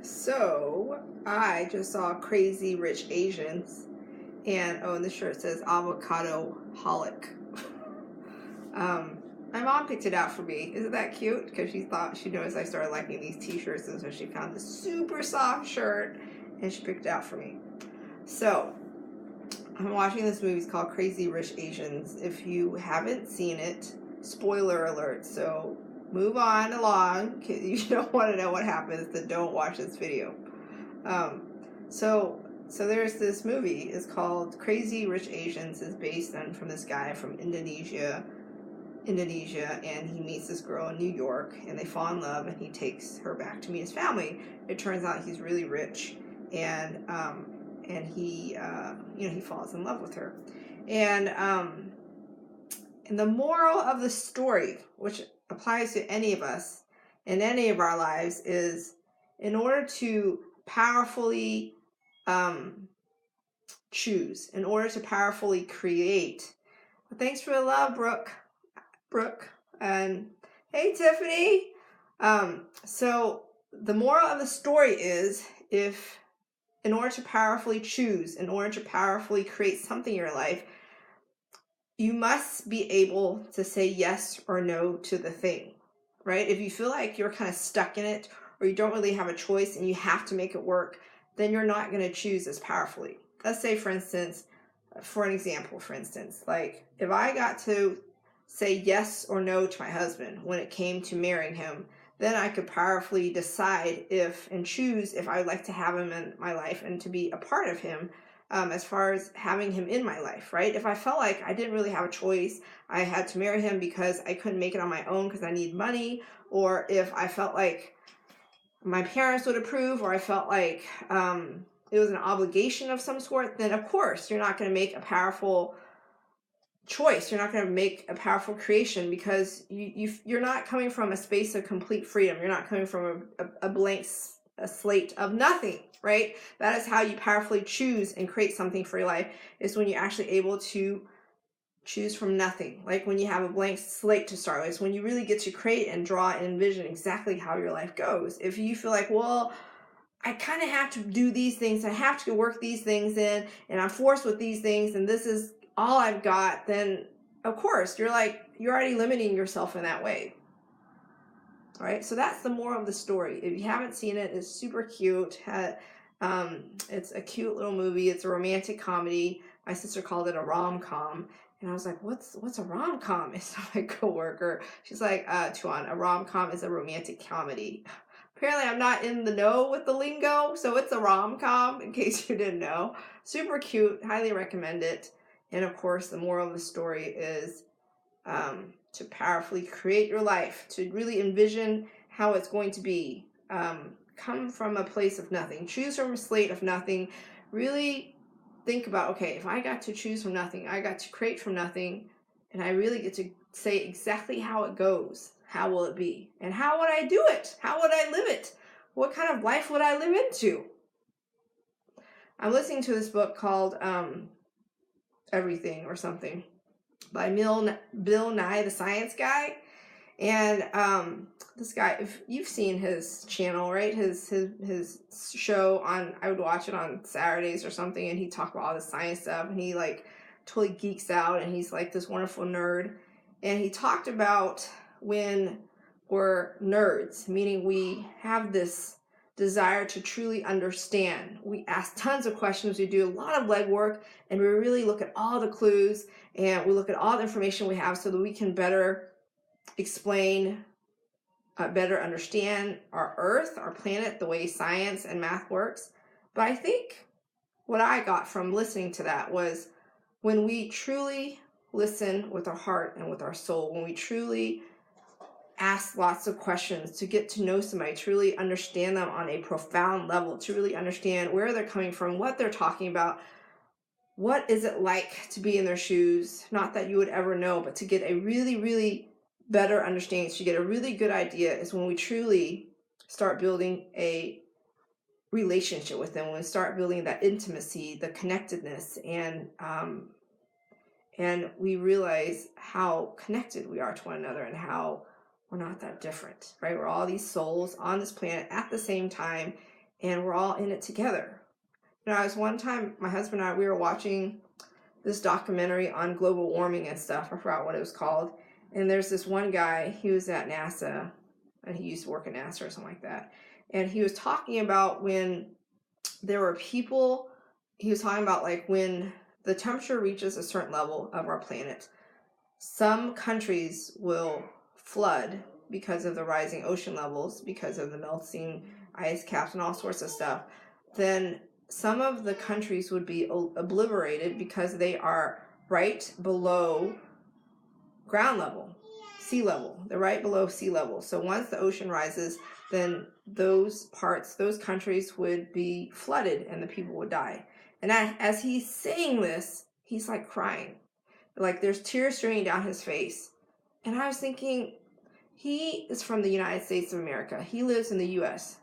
So I just saw Crazy Rich Asians, and the shirt says avocado holic. um, my mom picked it out for me. Isn't that cute? Because she noticed I started liking these T-shirts, and so she found this super soft shirt, and she picked it out for me. So I'm watching this movie. It's called Crazy Rich Asians. If you haven't seen it, spoiler alert. So move on along. You don't want to know what happens, then don't watch this video. Um, so there's this movie. It's called Crazy Rich Asians. Is based on from this guy from Indonesia, and he meets this girl in New York, and they fall in love, and he takes her back to meet his family. It turns out he's really rich, and he falls in love with her, and the moral of the story, which applies to any of us in any of our lives, is in order to powerfully choose, in order to powerfully create. Well, thanks for the love, Brooke, and hey, Tiffany. So the moral of the story is, if in order to powerfully choose, in order to powerfully create something in your life, you must be able to say yes or no to the thing, right? If you feel like you're kind of stuck in it, or you don't really have a choice and you have to make it work, then you're not going to choose as powerfully. Let's say, for an example, like if I got to say yes or no to my husband when it came to marrying him, then I could powerfully decide and choose if I would like to have him in my life and to be a part of him, as far as having him in my life, right? If I felt like I didn't really have a choice, I had to marry him because I couldn't make it on my own because I need money, or if I felt like my parents would approve, or I felt like it was an obligation of some sort, then of course you're not going to make a powerful choice. You're not going to make a powerful creation, because you're not coming from a space of complete freedom. You're not coming from a blank slate of nothing, right? That is how you powerfully choose and create something for your life, is when you're actually able to choose from nothing. Like when you have a blank slate to start with, it's when you really get to create and draw and envision exactly how your life goes. If you feel like, well, I kind of have to do these things, I have to work these things in, and I'm forced with these things, and this is all I've got, then of course you're already limiting yourself in that way. All right, so that's the moral of the story. If you haven't seen it, it's super cute. It's a cute little movie. It's a romantic comedy. My sister called it a rom-com, and I was like, what's a rom-com? It's my coworker. She's like, Tuan, a rom-com is a romantic comedy. Apparently I'm not in the know with the lingo, so it's a rom-com, in case you didn't know. Super cute, highly recommend it. And of course, the moral of the story is to powerfully create your life, to really envision how it's going to be. Come from a place of nothing. Choose from a slate of nothing. Really think about, okay, if I got to choose from nothing, I got to create from nothing, and I really get to say exactly how it goes. How will it be? And how would I do it? How would I live it? What kind of life would I live into? I'm listening to this book called Everything or something by Bill Nye the Science Guy. And this guy, if you've seen his channel, right, his show on, I would watch it on Saturdays or something, and he talked about all the science stuff, and he like totally geeks out, and he's like this wonderful nerd. And he talked about when we're nerds, meaning we have this desire to truly understand. We ask tons of questions, we do a lot of legwork, and we really look at all the clues, and we look at all the information we have so that we can better explain, better understand our Earth, our planet, the way science and math works. But I think what I got from listening to that was, when we truly listen with our heart and with our soul, when we truly ask lots of questions to get to know somebody, to really understand them on a profound level, to really understand where they're coming from, what they're talking about, what is it like to be in their shoes, not that you would ever know, but to get a really, really better understanding, to get a really good idea, is when we truly start building a relationship with them, when we start building that intimacy, the connectedness, and we realize how connected we are to one another, and how we're not that different, right? We're all these souls on this planet at the same time, and we're all in it together. I was one time, my husband and I, we were watching this documentary on global warming and stuff. I forgot what it was called. And there's this one guy, he was at NASA, and he used to work at NASA or something like that. And he was talking about when there were people, he was talking about like when the temperature reaches a certain level of our planet, some countries will flood because of the rising ocean levels, because of the melting ice caps and all sorts of stuff. Then some of the countries would be obliterated because they are right below ground level, sea level. They're right below sea level. So once the ocean rises, then those countries would be flooded and the people would die. And as he's saying this, he's like crying. Like there's tears streaming down his face. And I was thinking, he is from the United States of America. He lives in the U.S.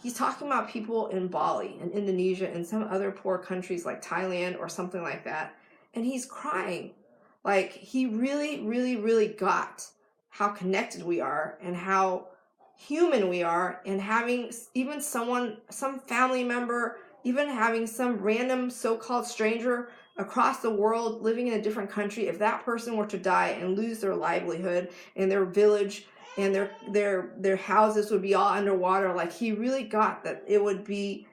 He's talking about people in Bali and Indonesia and some other poor countries like Thailand or something like that. And he's crying. Like he really, really, really got how connected we are and how human we are, and having even some family member, even having some random so-called stranger across the world living in a different country, if that person were to die and lose their livelihood and their village and their houses would be all underwater, like he really got that it would be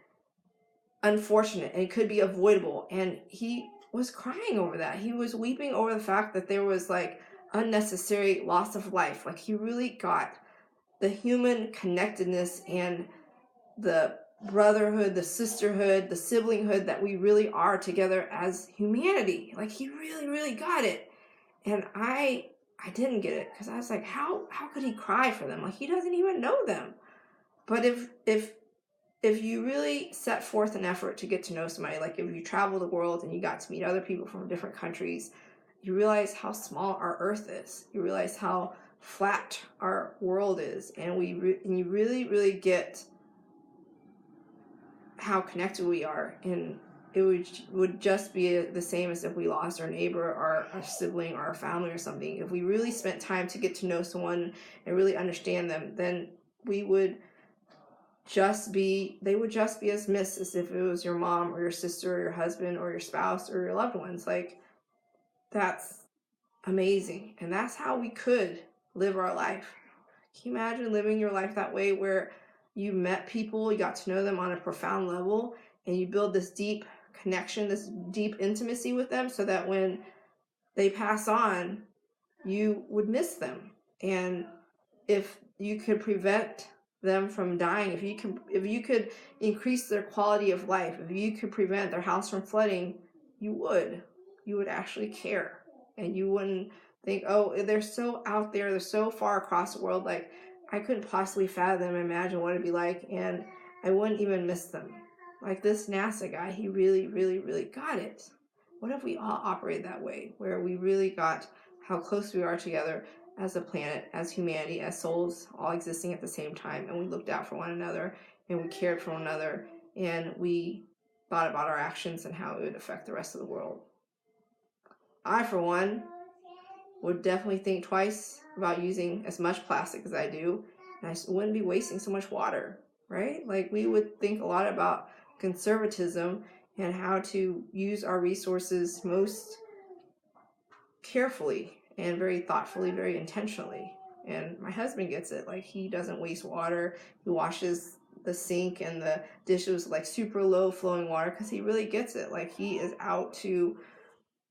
unfortunate and it could be avoidable. And he was crying over that. He was weeping over the fact that there was like unnecessary loss of life. Like he really got the human connectedness and the brotherhood, the sisterhood, the siblinghood that we really are together as humanity. Like he really, really got it. And I didn't get it, because I was like, how could he cry for them? Like he doesn't even know them. But if you really set forth an effort to get to know somebody, like if you travel the world and you got to meet other people from different countries, you realize how small our earth is. You realize how flat our world is, and you really, really get how connected we are. And it would just be the same as if we lost our neighbor or our sibling or our family or something. If we really spent time to get to know someone and really understand them, then they would just be as missed as if it was your mom or your sister or your husband or your spouse or your loved ones. Like that's amazing. And that's how we could live our life. Can you imagine living your life that way, where you met people, you got to know them on a profound level, and you build this deep connection, this deep intimacy with them, so that when they pass on, you would miss them. And if you could prevent them from dying, if you could increase their quality of life, if you could prevent their house from flooding, you would actually care. And you wouldn't think, oh, they're so out there, they're so far across the world, like I couldn't possibly fathom, imagine what it'd be like, and I wouldn't even miss them. Like this NASA guy, he really, really, really got it. What if we all operated that way, where we really got how close we are together as a planet, as humanity, as souls, all existing at the same time, and we looked out for one another, and we cared for one another, and we thought about our actions and how it would affect the rest of the world. I, for one, would definitely think twice about using as much plastic as I do, and I wouldn't be wasting so much water, right? Like we would think a lot about conservatism and how to use our resources most carefully and very thoughtfully, very intentionally. And my husband gets it. Like he doesn't waste water. He washes the sink and the dishes like super low flowing water, because he really gets it. Like he is out to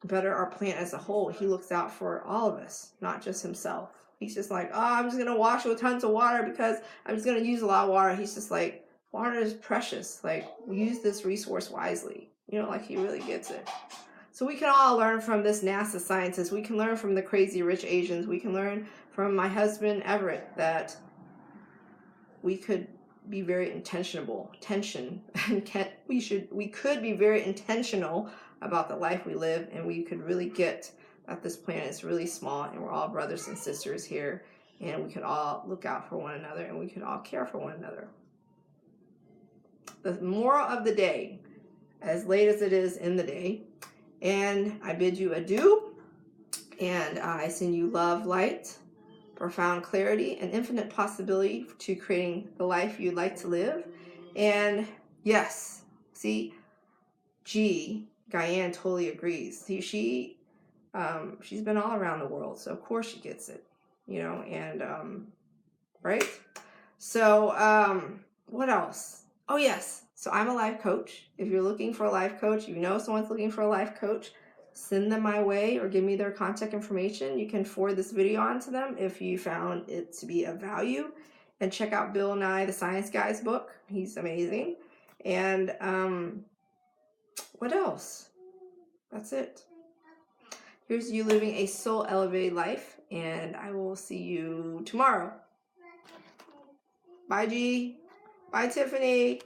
better our planet as a whole. He looks out for all of us, not just himself. He's just like, oh, I'm just gonna wash with tons of water because I'm just gonna use a lot of water. He's just like, water is precious. Like, use this resource wisely. Like he really gets it. So we can all learn from this NASA scientist. We can learn from the crazy rich Asians. We can learn from my husband Everett that we could be very we could be very intentional about the life we live, and we could really get that this planet is really small and we're all brothers and sisters here, and we could all look out for one another, and we could all care for one another. The moral of the day, as late as it is in the day, and I bid you adieu, and I send you love, light, profound clarity, and infinite possibility to creating the life you'd like to live. And yes, see, Guyane totally agrees. She's been all around the world, so of course she gets it, and right? So what else? Oh yes, so I'm a life coach. If you're looking for a life coach, someone's looking for a life coach, send them my way or give me their contact information. You can forward this video on to them if you found it to be of value. And check out Bill Nye the Science Guy's book. He's amazing. And what else? That's it. Here's you living a soul elevated life, and I will see you tomorrow. Bye, G. Bye, Tiffany.